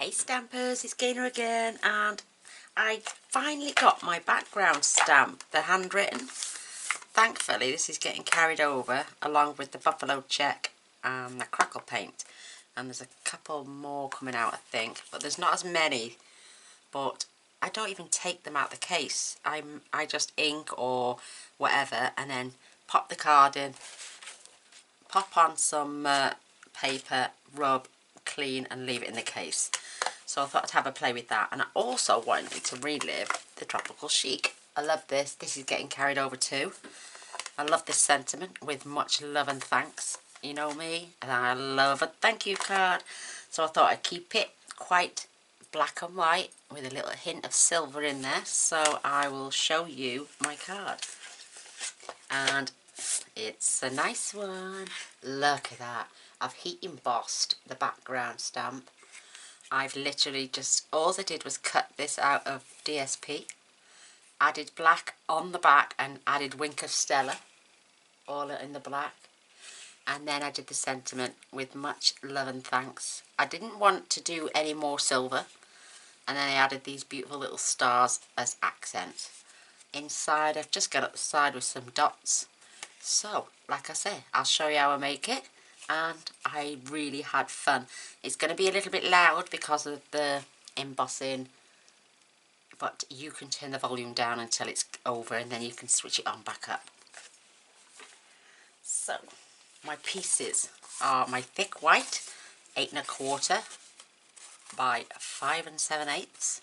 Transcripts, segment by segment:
Hey Stampers, it's Gaynor again, and I finally got my background stamp, the handwritten. Thankfully this is getting carried over along with the buffalo check and the crackle paint, and there's a couple more coming out I think, but there's not as many. But I don't even take them out the case. I just ink or whatever and then pop the card in, pop on some paper, rub, clean and leave it in the case. So I thought I'd have a play with that, and I also wanted to relive the tropical chic. I love this. This is getting carried over too. I love this sentiment, with much love and thanks. You know me, and I love a thank you card. So I thought I'd keep it quite black and white with a little hint of silver in there. So I will show you my card. And it's a nice one. Look at that. I've heat embossed the background stamp. I've literally just, all I did was cut this out of DSP, added black on the back and added Wink of Stella, all in the black. And then I did the sentiment with much love and thanks. I didn't want to do any more silver. And then I added these beautiful little stars as accents. Inside, I've just got up the side with some dots. So, like I say, I'll show you how I make it. And I really had fun. It's going to be a little bit loud because of the embossing, but you can turn the volume down until it's over and then you can switch it on back up. So, my pieces are my thick white 8 1/4 by 5 7/8.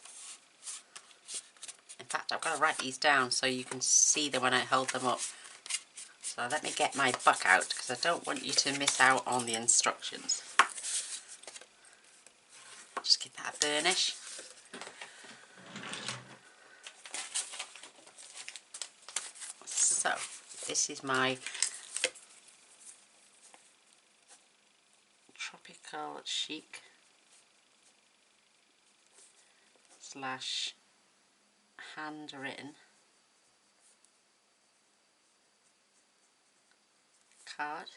In fact, I've got to write these down so you can see them when I hold them up. So let me get my book out because I don't want you to miss out on the instructions. Just give that a burnish. So this is my tropical chic / handwritten card,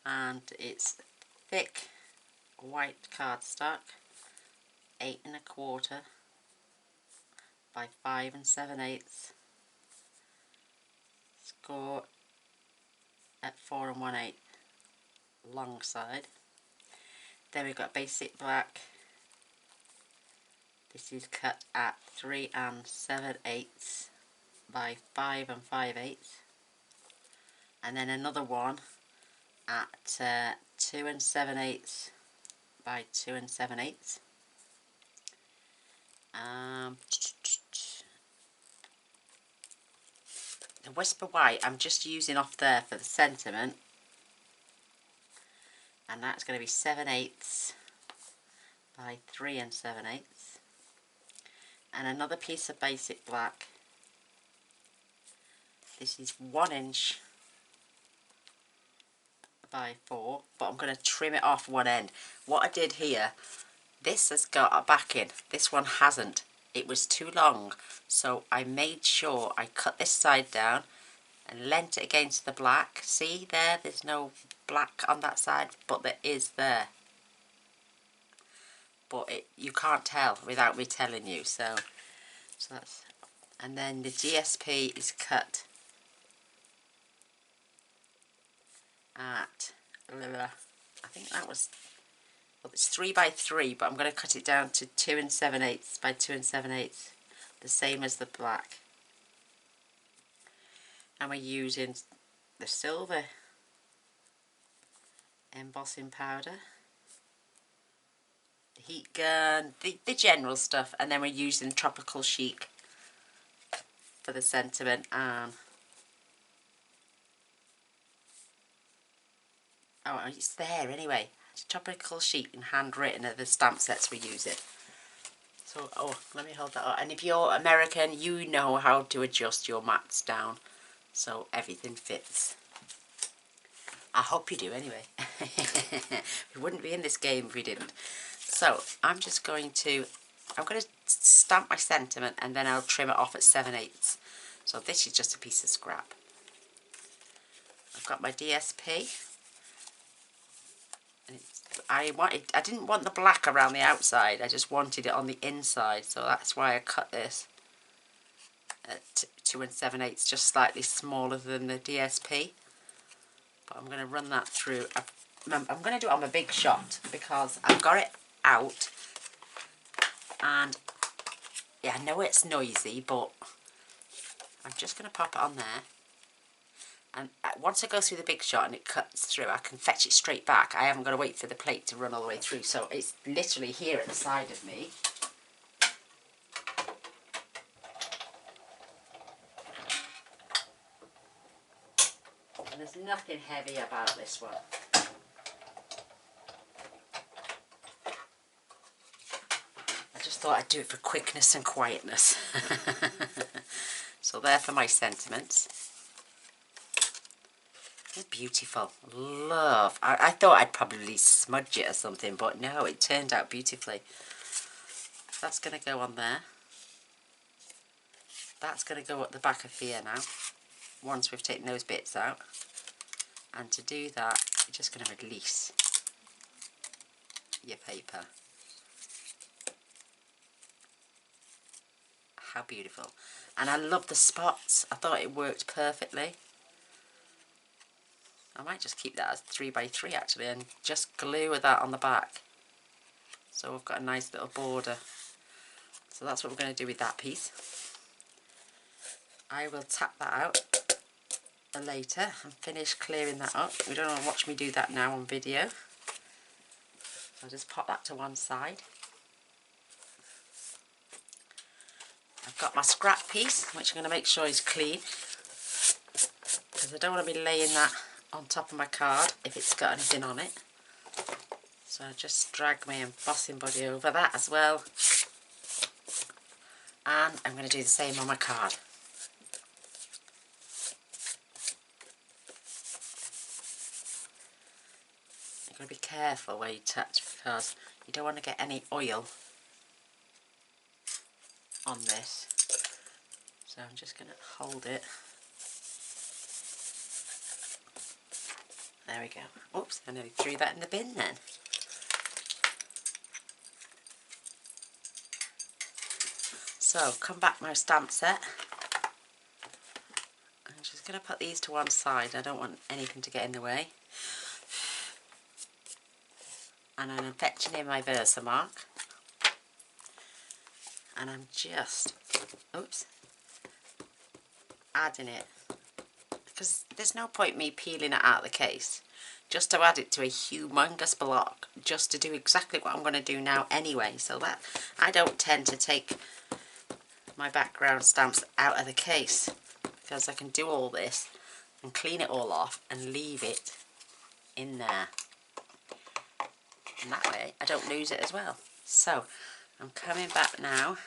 and it's thick white cardstock, 8 1/4 by 5 7/8, score at 4 1/8 long side. Then we've got basic black. This is cut at 3 7/8 by 5 5/8. And then another one at 2 7/8 by 2 7/8. The Whisper White I'm just using off there for the sentiment, and that's going to be 7/8 by 3 7/8. And another piece of basic black. This is 1 inch by 4, but I'm going to trim it off one end. What I did here, this has got a backing, this one hasn't. It was too long, so I made sure I cut this side down and leant it against the black. See there, there's no black on that side, but there is there. But you can't tell without me telling you, so that's, and then the GSP is cut at, I think that was, well, it's 3 by 3, but I'm going to cut it down to 2 7/8 by 2 7/8, the same as the black. And we're using the silver embossing powder, the heat gun, the general stuff, and then we're using tropical chic for the sentiment. And oh, it's there anyway. Tropical chic and handwritten are the stamp sets we're using. So, oh, let me hold that up. And if you're American, you know how to adjust your mats down so everything fits. I hope you do anyway. We wouldn't be in this game if we didn't. So I'm just going to, I'm going to stamp my sentiment and then I'll trim it off at 7/8. So this is just a piece of scrap. I've got my DSP. And it's I didn't want the black around the outside, I just wanted it on the inside, so that's why I cut this at 2 7/8, just slightly smaller than the DSP. But I'm going to run that through. I'm going to do it on my big shot because I've got it out, and yeah, I know it's noisy, but I'm just going to pop it on there. And once I go through the big shot and it cuts through, I can fetch it straight back. I haven't got to wait for the plate to run all the way through, so it's literally here at the side of me. And there's nothing heavy about this one. I just thought I'd do it for quickness and quietness. So there for my sentiments. They're beautiful. Love. I thought I'd probably smudge it or something, but no, it turned out beautifully. That's going to go on there. That's going to go at the back of here now, once we've taken those bits out. And to do that, you're just going to release your paper. How beautiful. And I love the spots. I thought it worked perfectly. I might just keep that as 3x3 actually, and just glue that on the back. So we've got a nice little border. So that's what we're going to do with that piece. I will tap that out later and finish clearing that up. We don't want to watch me do that now on video. I'll just pop that to one side. I've got my scrap piece, which I'm going to make sure is clean, because I don't want to be laying that on top of my card if it's got anything on it. So I just drag my embossing body over that as well. And I'm going to do the same on my card. You've got to be careful where you touch, because you don't want to get any oil on this. So I'm just going to hold it. There we go. Oops, I nearly threw that in the bin then. So, come back my stamp set. I'm just going to put these to one side. I don't want anything to get in the way. And I'm fetching in my Versamark. And I'm just, oops, adding it. Because there's no point me peeling it out of the case. Just to add it to a humongous block. Just to do exactly what I'm going to do now anyway. So that, I don't tend to take my background stamps out of the case, because I can do all this and clean it all off and leave it in there, and that way I don't lose it as well. So I'm coming back now.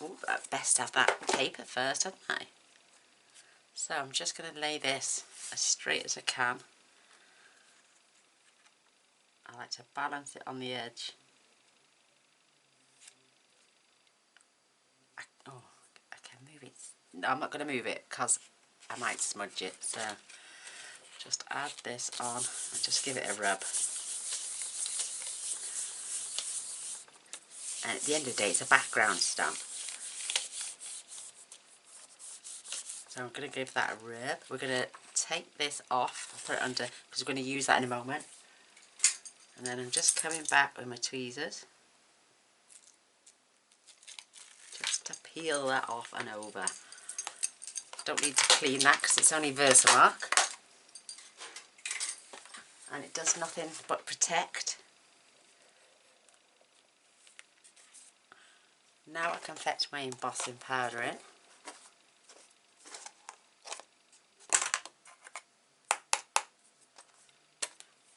Oh, I'd best have that paper first, hadn't I? So I'm just going to lay this as straight as I can. I like to balance it on the edge. I can move it. No, I'm not going to move it because I might smudge it. So just add this on and just give it a rub. And at the end of the day, it's a background stamp. So I'm going to give that a rub. We're going to take this off and put it under, because we're going to use that in a moment. And then I'm just coming back with my tweezers, just to peel that off and over. Don't need to clean that because it's only Versamark. And it does nothing but protect. Now I can fetch my embossing powder in.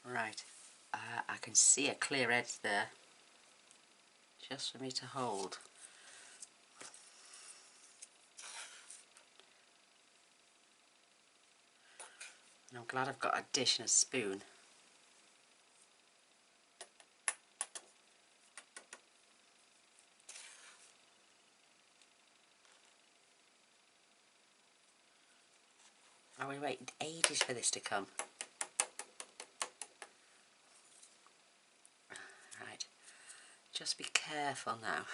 Right, I can see a clear edge there, just for me to hold. And I'm glad I've got a dish and a spoon. Oh, we waited ages for this to come. Just be careful now.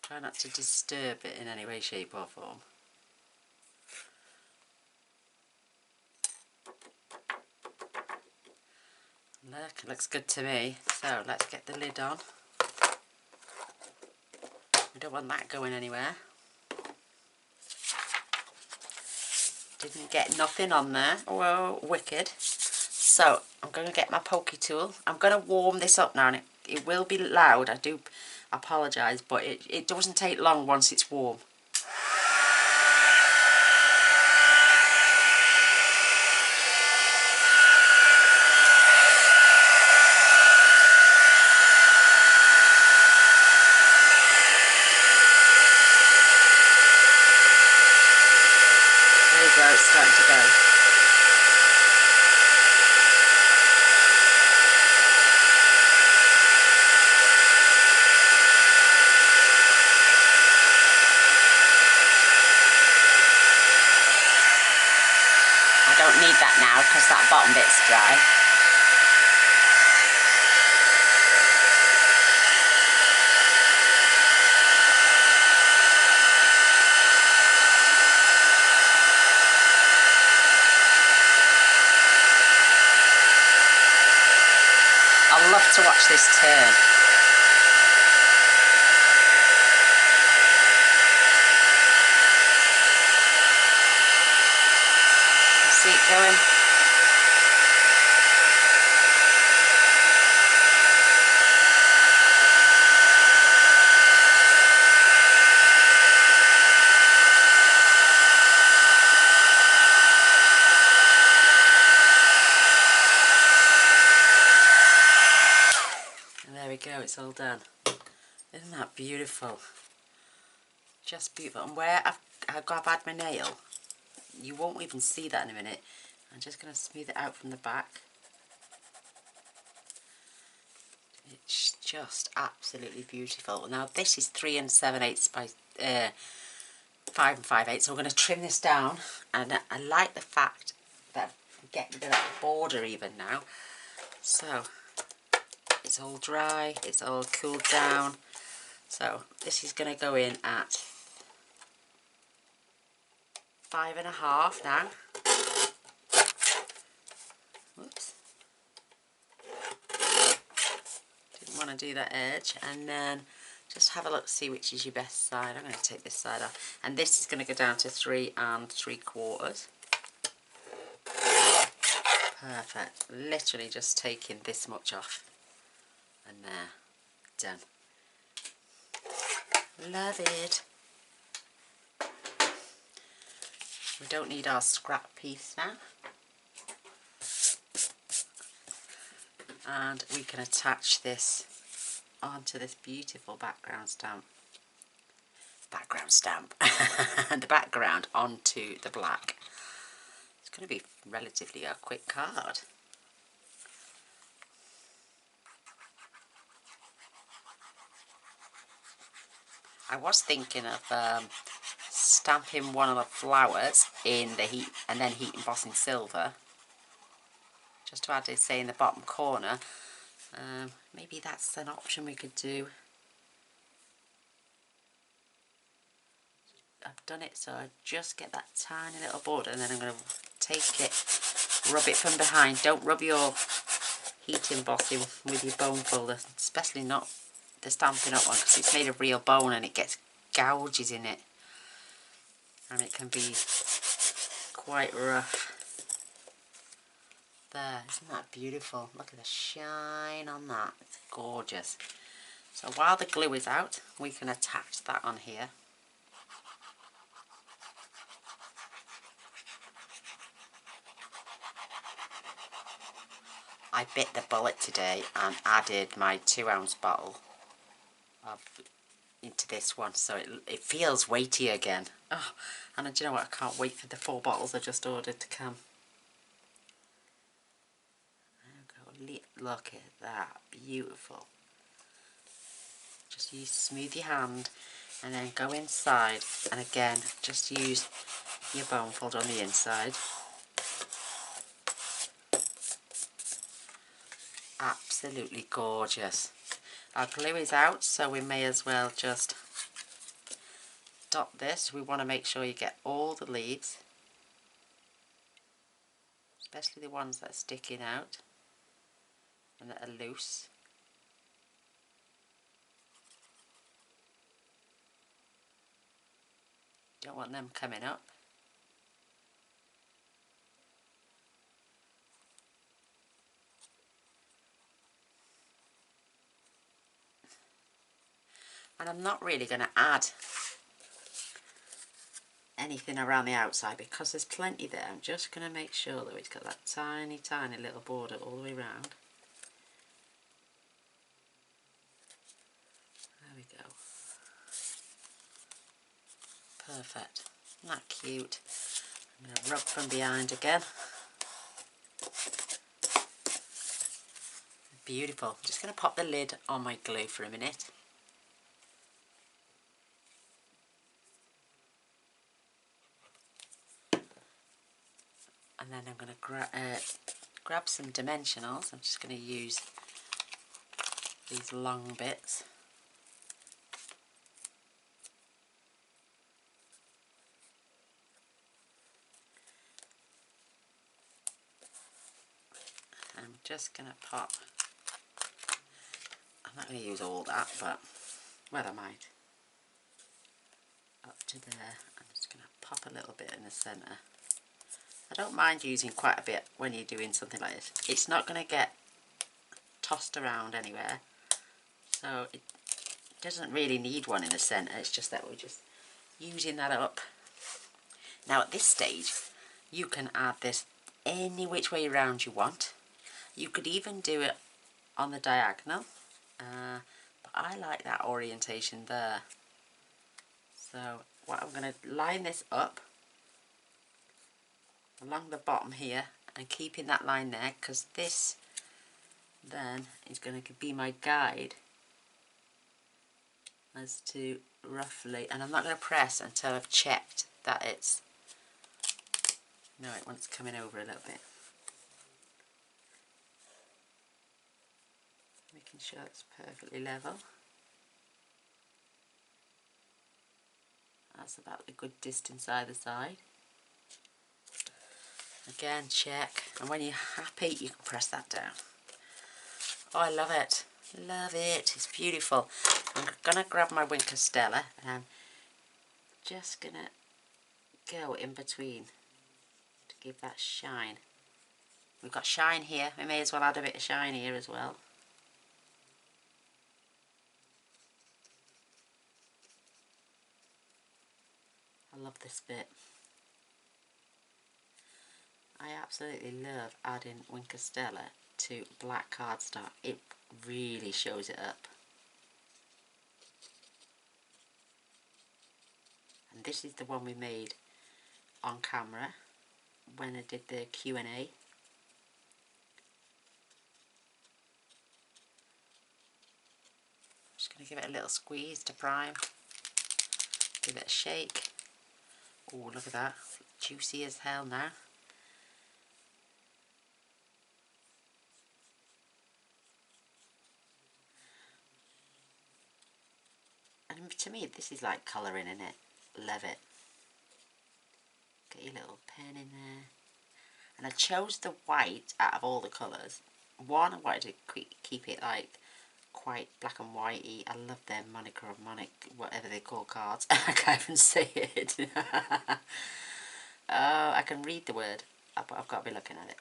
Try not to disturb it in any way, shape or form. Look, it looks good to me. So let's get the lid on. We don't want that going anywhere. Didn't get nothing on there. Oh, wicked. So I'm going to get my pokey tool. I'm going to warm this up now, and it will be loud. I do apologise, but it doesn't take long once it's warm. There you go, it's starting to go. I don't need that now because that bottom bit's dry. I love to watch this turn. See it going? And there we go, it's all done. Isn't that beautiful? Just beautiful. And where I've had my nail, you won't even see that in a minute. I'm just going to smooth it out from the back. It's just absolutely beautiful. Now this is 3 7/8 by 5 5/8, so we're going to trim this down. And I like the fact that I'm getting rid of that border even now. So it's all dry, it's all cooled down. So this is going to go in at 5.5 now. Whoops. Didn't want to do that edge. And then just have a look, see which is your best side. I'm going to take this side off. And this is going to go down to 3 3/4. Perfect. Literally just taking this much off. And there. Done. Love it. We don't need our scrap piece now. And we can attach this onto this beautiful background stamp. And the background onto the black. It's going to be relatively a quick card. I was thinking of stamping one of the flowers in the heat and then heat embossing silver, just to add it, say, in the bottom corner. Maybe that's an option we could do. I've done it so I just get that tiny little border, and then I'm going to take it, rub it from behind. Don't rub your heat embossing with your bone folder, especially not the Stampin' Up one, because it's made of real bone and it gets gouges in it, and it can be quite rough. There, isn't that beautiful? Look at the shine on that. It's gorgeous. So while the glue is out, we can attach that on here. I bit the bullet today and added my 2-ounce bottle into this one, so it feels weighty again. Oh, and do you know what? I can't wait for the 4 bottles I just ordered to come. Look at that, beautiful. Just use smooth your hand and then go inside, and again just use your bone folder on the inside. Absolutely absolutely gorgeous. Our glue is out, so we may as well just dot this. We want to make sure you get all the leaves, especially the ones that are sticking out and that are loose. Don't want them coming up. And I'm not really going to add anything around the outside because there's plenty there. I'm just going to make sure that it's got that tiny, tiny little border all the way around. There we go. Perfect. Isn't that cute? I'm going to rub from behind again. Beautiful. I'm just going to pop the lid on my glue for a minute. And then I'm going to grab some dimensionals. I'm just going to use these long bits. I'm just going to pop, I'm not going to use all that, but, well, I might. Up to there. I'm just going to pop a little bit in the centre. I don't mind using quite a bit when you're doing something like this. It's not going to get tossed around anywhere, so it doesn't really need one in the centre. It's just that we're just using that up. Now at this stage you can add this any which way around you want. You could even do it on the diagonal, but I like that orientation there. So what I'm going to line this up along the bottom here and keeping that line there, because this then is going to be my guide as to roughly, and I'm not going to press until I've checked that it's, no, it wants coming over a little bit. Making sure it's perfectly level. That's about a good distance either side. Again, check, and when you're happy you can press that down. Oh, I love it. Love it. It's beautiful. I'm going to grab my Wink of Stella and I'm just going to go in between to give that shine. We've got shine here. We may as well add a bit of shine here as well. I love this bit. I absolutely love adding Wink of Stella to black cardstock. It really shows it up. And this is the one we made on camera when I did the Q&A. Just going to give it a little squeeze to prime. Give it a shake. Oh, look at that. Juicy as hell now. And to me, this is like colouring in it. Love it. Get your little pen in there. And I chose the white out of all the colours. One, I wanted to keep it like quite black and whitey. I love their monochromatic, whatever they call cards. I can't even say it. Oh, I can read the word, but I've got to be looking at it.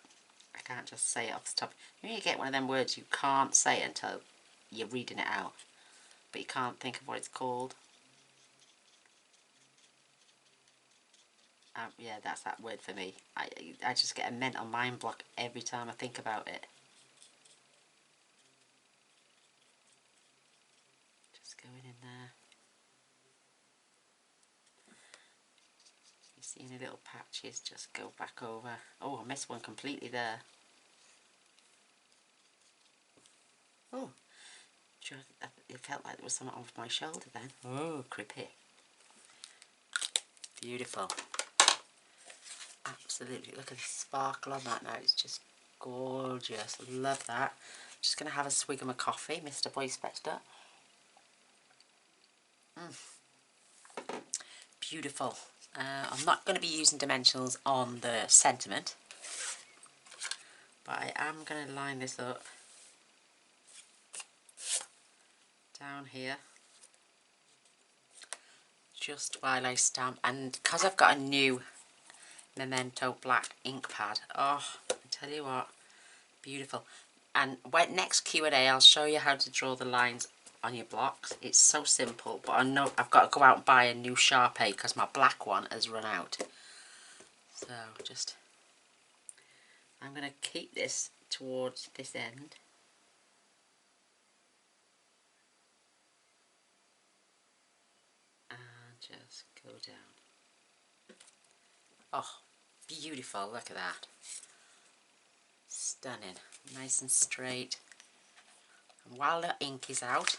I can't just say it off the top. You know, you get one of them words you can't say until you're reading it out, but you can't think of what it's called. Yeah, that's that word for me. I just get a mental mind block every time I think about it. Just going in there. You see any little patches, just go back over. Oh, I missed one completely there. Oh, it felt like there was something off my shoulder then. Oh, creepy. Beautiful. Absolutely. Look at the sparkle on that now. It's just gorgeous. Love that. Just going to have a swig of my coffee. Mr. Boy's fetched up. Beautiful. I'm not going to be using dimensionals on the sentiment, but I am going to line this up down here just while I stamp. And because I've got a new Memento black ink pad, oh, I tell you what, beautiful. And when next Q&A, I'll show you how to draw the lines on your blocks. It's so simple, but I know I've got to go out and buy a new Sharpie because my black one has run out. So just, I'm going to keep this towards this end. And just go down. Oh, beautiful, look at that. Stunning, nice and straight. And while the ink is out,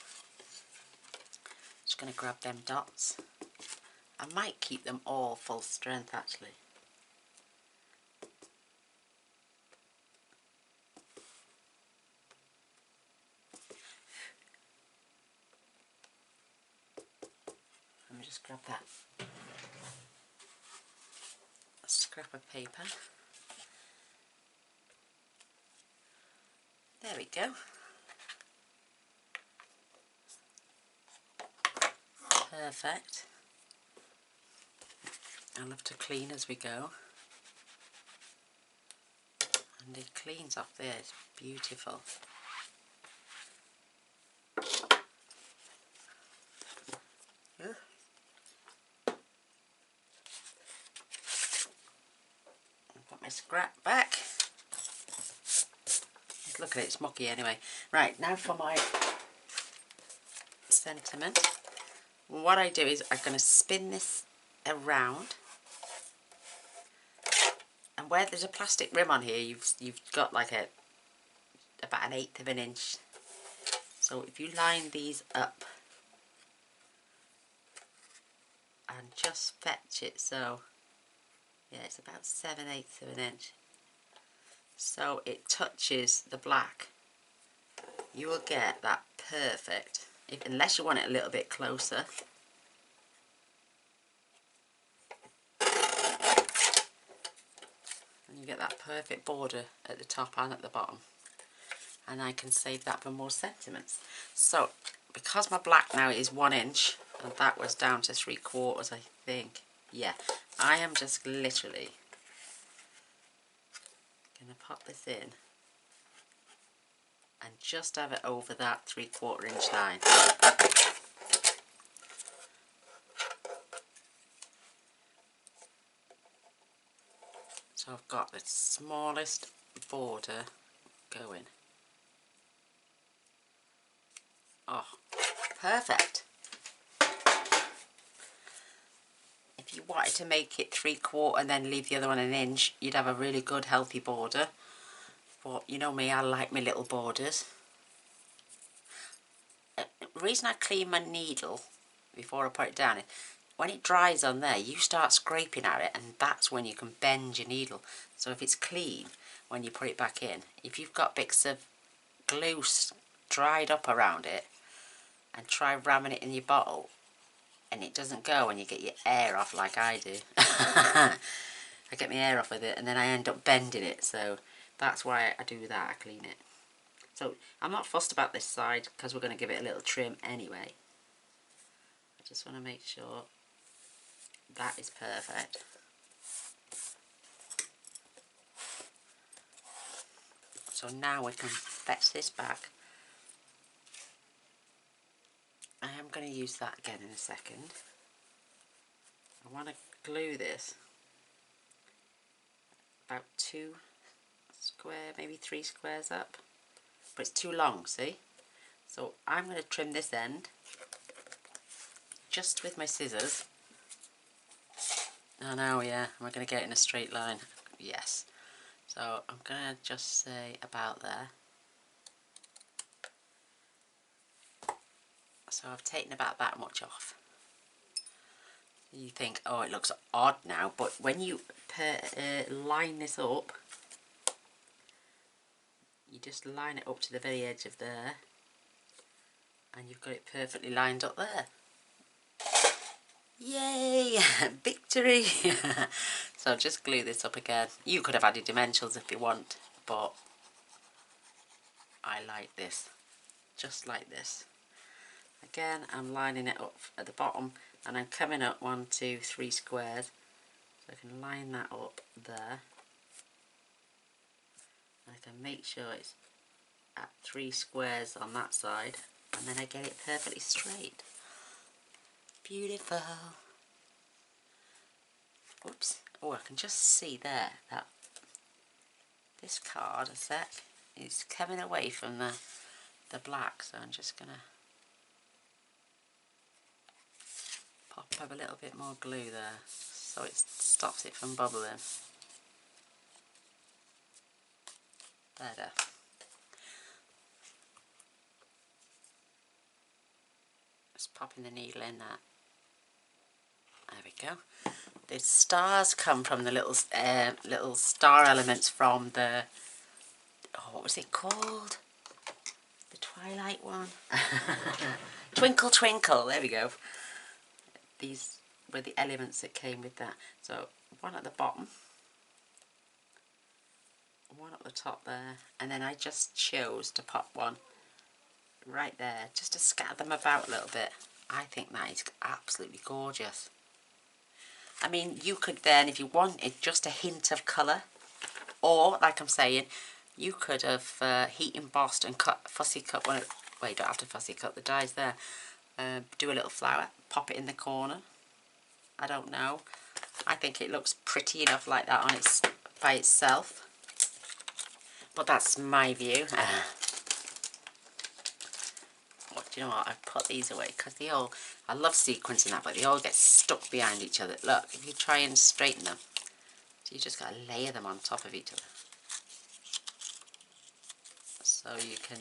just going to grab them dots. I might keep them all full strength actually. Let me just grab that scrap of paper. There we go. Perfect. I love to clean as we go. And it cleans off there, it's beautiful. Yeah. Put my scrap back. Look at it, it's mucky anyway. Right, now for my sentiment. What I do is I'm going to spin this around. And where there's a plastic rim on here, you've got like about 1/8 of an inch. So if you line these up and just fetch it, so yeah, it's about 7/8 of an inch. So it touches the black. You will get that perfect, unless you want it a little bit closer. And you get that perfect border at the top and at the bottom. And I can save that for more sentiments. So because my black now is 1 inch and that was down to 3/4, I think. Yeah, I am just literally going to pop this in and just have it over that 3/4 inch line. So I've got the smallest border going. Oh, perfect. If you wanted to make it 3/4 and then leave the other one 1 inch, you'd have a really good healthy border. But you know me, I like my little borders. The reason I clean my needle before I put it down is when it dries on there, you start scraping at it, and that's when you can bend your needle. So if it's clean when you put it back in, if you've got bits of glue dried up around it, and try ramming it in your bottle and it doesn't go and you get your air off like I do. I get my air off with it and then I end up bending it, so that's why I do that, I clean it. So I'm not fussed about this side because we're going to give it a little trim anyway. I just want to make sure that is perfect. So now we can fetch this back. I am going to use that again in a second. I want to glue this about 2 square, maybe 3 squares up, but it's too long, see? So I'm going to trim this end just with my scissors. Oh no, yeah, am I going to get it in a straight line? Yes. So I'm going to just say about there. So I've taken about that much off. You think, oh, it looks odd now, but when you line this up, you just line it up to the very edge of there, and you've got it perfectly lined up there. Yay! Victory! So just glue this up again. You could have added dimensionals if you want, but I like this. Just like this. Again, I'm lining it up at the bottom, and I'm coming up 1, 2, 3 squares. So I can line that up there. I can make sure it's at 3 squares on that side, and then I get it perfectly straight. Beautiful. Oops. Oh, I can just see there that this card, a sec, is coming away from the black, so I'm just going to pop up a little bit more glue there so it stops it from bubbling. Better. Just popping the needle in that. There we go. The stars come from the little star elements from the, oh, what was it called? The Twilight one? Twinkle Twinkle, there we go. These were the elements that came with that. So one at the bottom, one at the top there, and then I just chose to pop one right there, just to scatter them about a little bit. I think that is absolutely gorgeous. I mean, you could then, if you wanted just a hint of colour, or, like I'm saying, you could have heat embossed and fussy cut one. Well, you don't have to fussy cut the dies there. Do a little flower, pop it in the corner. I don't know. I think it looks pretty enough like that on its by itself. But that's my view. Do you know what? I've put these away because they all, I love sequencing that, but they all get stuck behind each other. Look, if you try and straighten them, so you just got to layer them on top of each other. So you can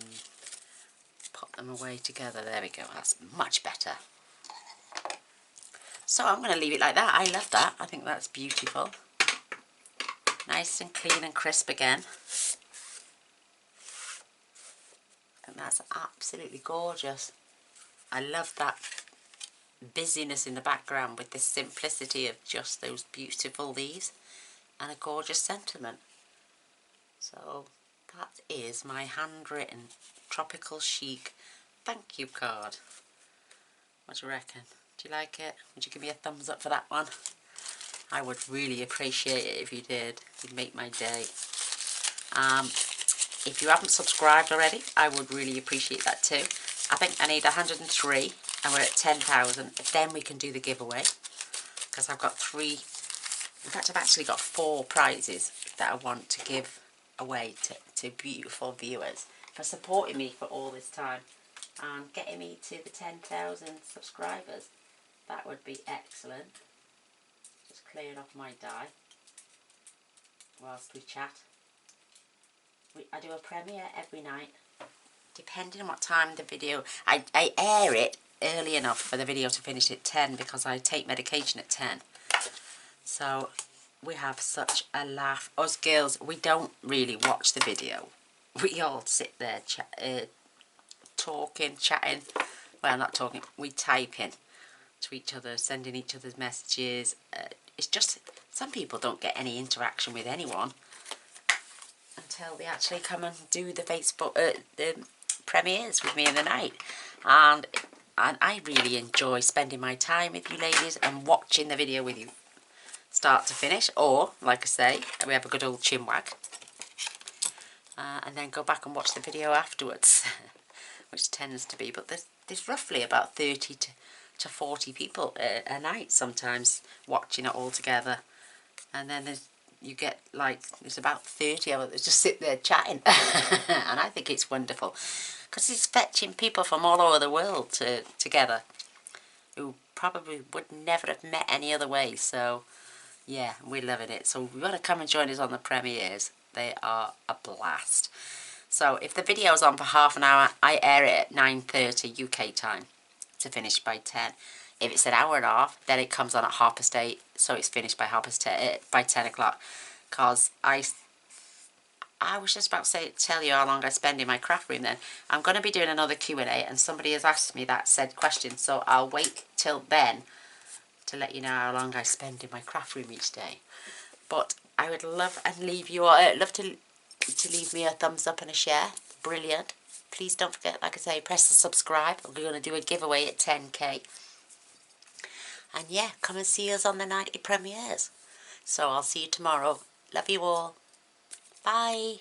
put them away together. There we go. That's much better. So I'm going to leave it like that. I love that. I think that's beautiful. Nice and clean and crisp again. And that's absolutely gorgeous. I love that busyness in the background with the simplicity of just those beautiful leaves and a gorgeous sentiment. So that is my handwritten Tropical Chic thank you card. What do you reckon? Do you like it? Would you give me a thumbs up for that one? I would really appreciate it if you did. You'd make my day. If you haven't subscribed already, I would really appreciate that too. I think I need 103 and we're at 10,000. Then we can do the giveaway. Because I've got 3, in fact I've actually got 4 prizes that I want to give away to beautiful viewers for supporting me for all this time and getting me to the 10,000 subscribers. That would be excellent. Just clearing off my die whilst we chat. I do a premiere every night, depending on what time the video, I air it early enough for the video to finish at 10 because I take medication at 10. So we have such a laugh. Us girls, we don't really watch the video. We all sit there talking, chatting. Well, not talking, we type in to each other, sending each other's messages. It's just, some people don't get any interaction with anyone until they actually come and do the Facebook, the premieres with me in the night. And I really enjoy spending my time with you ladies and watching the video with you start to finish, or like I say, we have a good old chinwag and then go back and watch the video afterwards which tends to be, but there's roughly about 30 to 40 people a night sometimes watching it all together, and then you get like, there's about 30 of us that just sit there chatting and I think it's wonderful because it's fetching people from all over the world together who probably would never have met any other way. So yeah, we're loving it. So we've got to come and join us on the premieres. They are a blast. So if the video's on for half an hour, I air it at 9:30 UK time to finish by 10. If it's an hour and a half, then it comes on at 8:30, so it's finished by 10 o'clock. Because I was just about to tell you how long I spend in my craft room then. I'm going to be doing another Q&A, and somebody has asked me that said question, so I'll wait till then to let you know how long I spend in my craft room each day. But I would love and leave you all, I'd love to leave me a thumbs up and a share. Brilliant. Please don't forget, like I say, press the subscribe. We're going to do a giveaway at 10k. And yeah, come and see us on the nightly premieres. So I'll see you tomorrow. Love you all. Bye.